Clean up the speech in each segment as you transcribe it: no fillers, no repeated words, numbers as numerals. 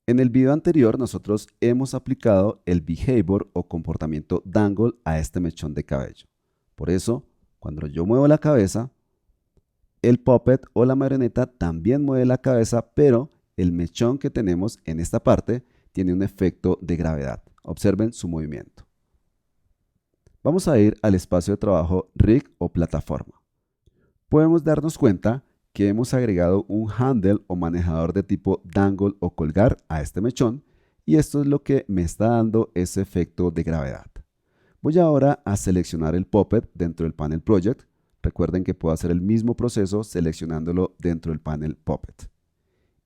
En el video anterior nosotros hemos aplicado el behavior o comportamiento dangle a este mechón de cabello. Por eso, cuando yo muevo la cabeza, el puppet o la marioneta también mueve la cabeza, pero el mechón que tenemos en esta parte tiene un efecto de gravedad. Observen su movimiento. Vamos a ir al espacio de trabajo rig o plataforma. Podemos darnos cuenta que hemos agregado un handle o manejador de tipo dangle o colgar a este mechón, y esto es lo que me está dando ese efecto de gravedad. Voy ahora a seleccionar el puppet dentro del panel project. Recuerden que puedo hacer el mismo proceso seleccionándolo dentro del panel puppet.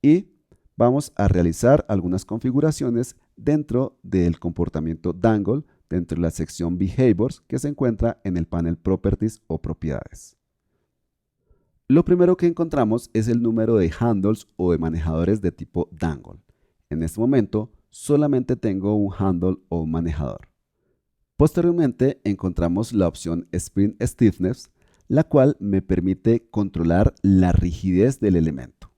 Y vamos a realizar algunas configuraciones dentro del comportamiento dangle, dentro de la sección behaviors que se encuentra en el panel properties o propiedades. Lo primero que encontramos es el número de handles o de manejadores de tipo dangle. En este momento solamente tengo un handle o un manejador. Posteriormente encontramos la opción Spring Stiffness, la cual me permite controlar la rigidez del elemento.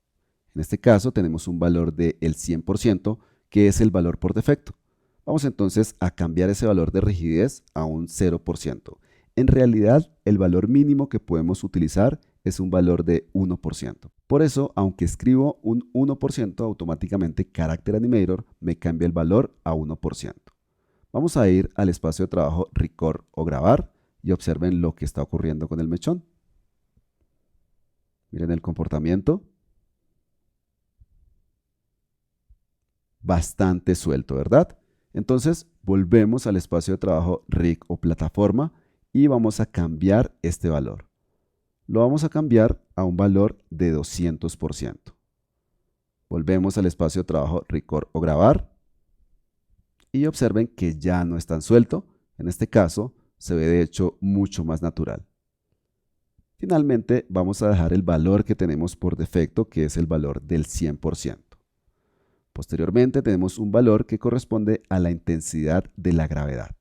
En este caso tenemos un valor del 100%, que es el valor por defecto. Vamos entonces a cambiar ese valor de rigidez a un 0%. En realidad, el valor mínimo que podemos utilizar es un valor de 1%. Por eso, aunque escribo un 1%, automáticamente Character Animator me cambia el valor a 1%. Vamos a ir al espacio de trabajo Record o Grabar y observen lo que está ocurriendo con el mechón. Miren el comportamiento. Bastante suelto, ¿verdad? Entonces, volvemos al espacio de trabajo Rig o Plataforma y vamos a cambiar este valor. Lo vamos a cambiar a un valor de 200%. Volvemos al espacio de trabajo Record o Grabar y observen que ya no es tan suelto. En este caso, se ve de hecho mucho más natural. Finalmente, vamos a dejar el valor que tenemos por defecto, que es el valor del 100%. Posteriormente, tenemos un valor que corresponde a la intensidad de la gravedad.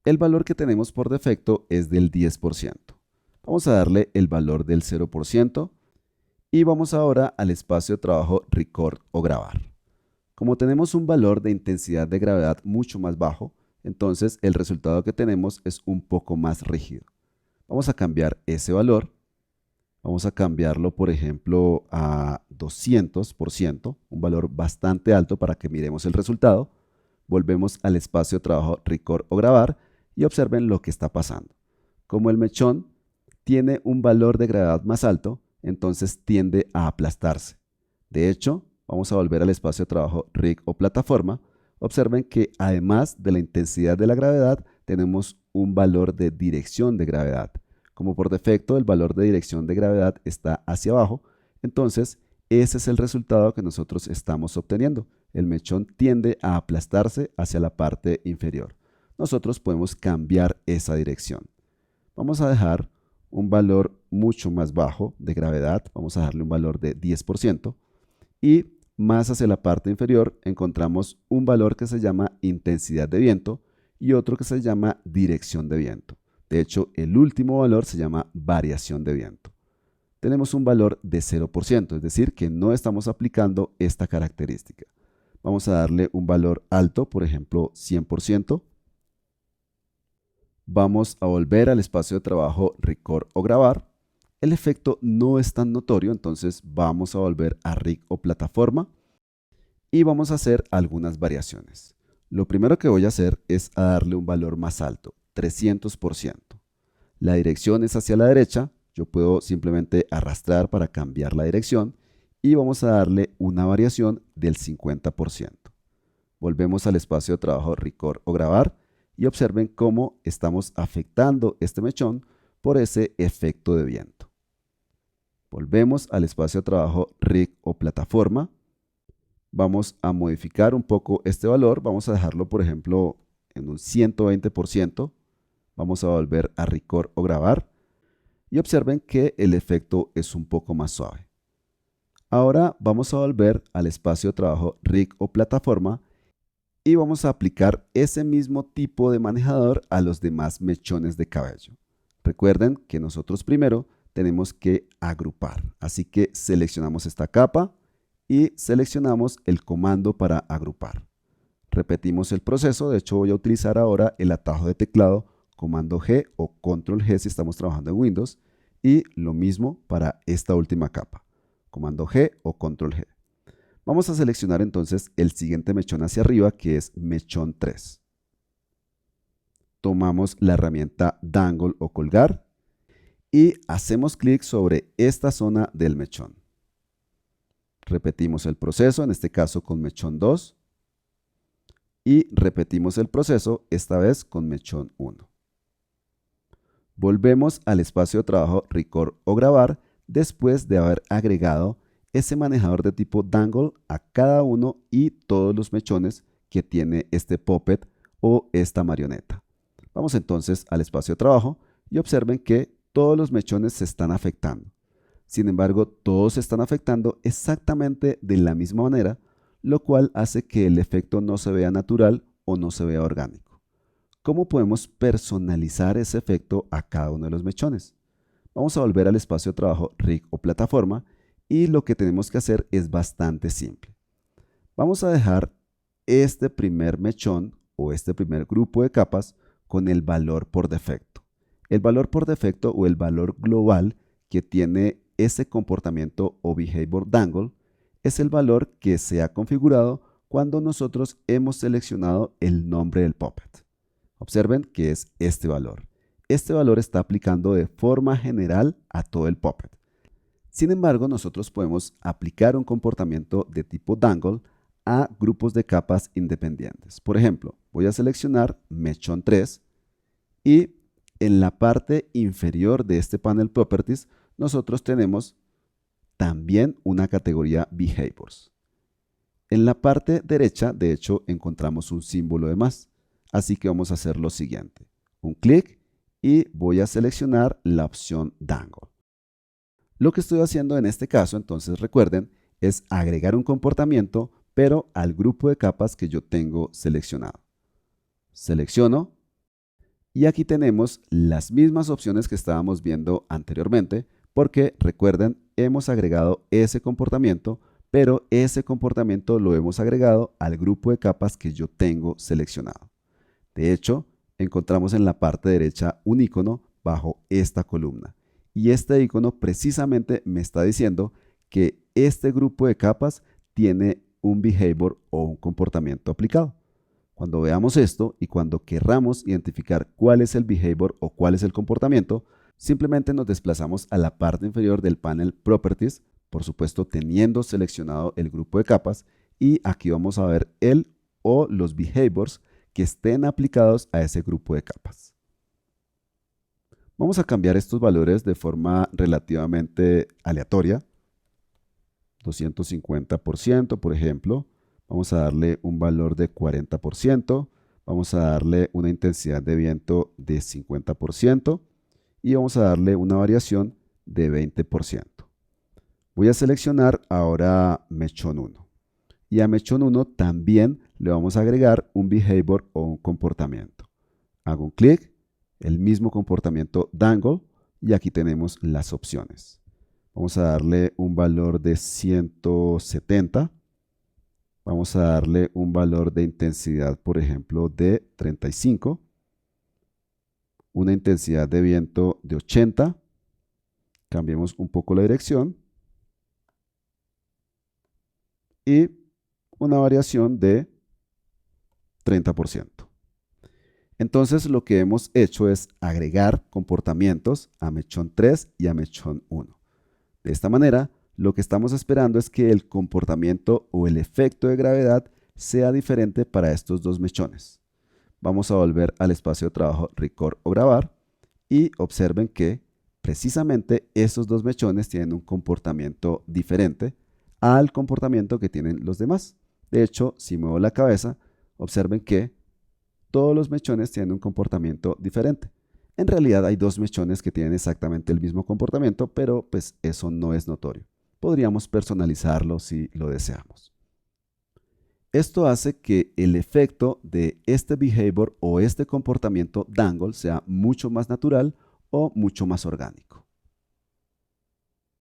El valor que tenemos por defecto es del 10%. Vamos a darle el valor del 0% y vamos ahora al espacio de trabajo Record o Grabar. Como tenemos un valor de intensidad de gravedad mucho más bajo, entonces el resultado que tenemos es un poco más rígido. Vamos a cambiar ese valor. Vamos a cambiarlo, por ejemplo, a 200%, un valor bastante alto para que miremos el resultado. Volvemos al espacio de trabajo Record o Grabar y observen lo que está pasando. Como el mechón tiene un valor de gravedad más alto, entonces tiende a aplastarse. De hecho, vamos a volver al espacio de trabajo Rig o Plataforma. Observen que además de la intensidad de la gravedad, tenemos un valor de dirección de gravedad. Como por defecto el valor de dirección de gravedad está hacia abajo, entonces ese es el resultado que nosotros estamos obteniendo. El mechón tiende a aplastarse hacia la parte inferior. Nosotros podemos cambiar esa dirección. Vamos a dejar un valor mucho más bajo de gravedad, vamos a darle un valor de 10% y más hacia la parte inferior encontramos un valor que se llama intensidad de viento y otro que se llama dirección de viento. De hecho, el último valor se llama variación de viento. Tenemos un valor de 0%, es decir, que no estamos aplicando esta característica. Vamos a darle un valor alto, por ejemplo, 100%. Vamos a volver al espacio de trabajo Record o Grabar. El efecto no es tan notorio, entonces vamos a volver a Rig o Plataforma y vamos a hacer algunas variaciones. Lo primero que voy a hacer es a darle un valor más alto, 300%. La dirección es hacia la derecha, yo puedo simplemente arrastrar para cambiar la dirección y vamos a darle una variación del 50%. Volvemos al espacio de trabajo Record o Grabar y observen cómo estamos afectando este mechón por ese efecto de viento. Volvemos al espacio de trabajo Rig o Plataforma. Vamos a modificar un poco este valor, vamos a dejarlo por ejemplo en un 120%. Vamos a volver a Record o Grabar y observen que el efecto es un poco más suave. Ahora vamos a volver al espacio de trabajo Rig o Plataforma y vamos a aplicar ese mismo tipo de manejador a los demás mechones de cabello. Recuerden que nosotros primero tenemos que agrupar, así que seleccionamos esta capa y seleccionamos el comando para agrupar. Repetimos el proceso, de hecho voy a utilizar ahora el atajo de teclado comando G o control G si estamos trabajando en Windows, y lo mismo para esta última capa, comando G o control G. Vamos a seleccionar entonces el siguiente mechón hacia arriba, que es mechón 3. Tomamos la herramienta Dangle o colgar y hacemos clic sobre esta zona del mechón. Repetimos el proceso, en este caso con mechón 2, y repetimos el proceso, esta vez con mechón 1. Volvemos al espacio de trabajo Record o grabar después de haber agregado ese manejador de tipo Dangle a cada uno y todos los mechones que tiene este puppet o esta marioneta. Vamos entonces al espacio de trabajo y observen que todos los mechones se están afectando. Sin embargo, todos se están afectando exactamente de la misma manera, lo cual hace que el efecto no se vea natural o no se vea orgánico. ¿Cómo podemos personalizar ese efecto a cada uno de los mechones? Vamos a volver al espacio de trabajo Rig o plataforma y lo que tenemos que hacer es bastante simple. Vamos a dejar este primer mechón o este primer grupo de capas con el valor por defecto. El valor por defecto o el valor global que tiene ese comportamiento o behavior dangle es el valor que se ha configurado cuando nosotros hemos seleccionado el nombre del puppet. Observen que es este valor. Este valor está aplicando de forma general a todo el puppet. Sin embargo, nosotros podemos aplicar un comportamiento de tipo dangle a grupos de capas independientes. Por ejemplo, voy a seleccionar mechón 3 y en la parte inferior de este panel Properties nosotros tenemos también una categoría Behaviors. En la parte derecha, de hecho, encontramos un símbolo de más. Así que vamos a hacer lo siguiente. Un clic y voy a seleccionar la opción Dangle. Lo que estoy haciendo en este caso, entonces recuerden, es agregar un comportamiento, pero al grupo de capas que yo tengo seleccionado. Selecciono y aquí tenemos las mismas opciones que estábamos viendo anteriormente, porque recuerden, hemos agregado ese comportamiento, pero ese comportamiento lo hemos agregado al grupo de capas que yo tengo seleccionado. De hecho, encontramos en la parte derecha un icono bajo esta columna. Y este icono precisamente me está diciendo que este grupo de capas tiene un behavior o un comportamiento aplicado. Cuando veamos esto y cuando querramos identificar cuál es el behavior o cuál es el comportamiento, simplemente nos desplazamos a la parte inferior del panel Properties, por supuesto teniendo seleccionado el grupo de capas, y aquí vamos a ver el o los behaviors que estén aplicados a ese grupo de capas. Vamos a cambiar estos valores de forma relativamente aleatoria, 250%, por ejemplo. Vamos a darle un valor de 40%, vamos a darle una intensidad de viento de 50% y vamos a darle una variación de 20%. Voy a seleccionar ahora mechón 1 y a mechón 1 también le vamos a agregar un behavior o un comportamiento. Hago un clic, el mismo comportamiento dangle y aquí tenemos las opciones. Vamos a darle un valor de 170. Vamos a darle un valor de intensidad, por ejemplo, de 35. Una intensidad de viento de 80. Cambiemos un poco la dirección. Y una variación de 30%. Entonces lo que hemos hecho es agregar comportamientos a mechón 3 y a mechón 1. De esta manera, lo que estamos esperando es que el comportamiento o el efecto de gravedad sea diferente para estos dos mechones. Vamos a volver al espacio de trabajo Record o grabar y observen que precisamente estos dos mechones tienen un comportamiento diferente al comportamiento que tienen los demás. De hecho, si muevo la cabeza, observen que todos los mechones tienen un comportamiento diferente. En realidad hay dos mechones que tienen exactamente el mismo comportamiento, pero pues eso no es notorio. Podríamos personalizarlo si lo deseamos. Esto hace que el efecto de este behavior o este comportamiento dangle sea mucho más natural o mucho más orgánico.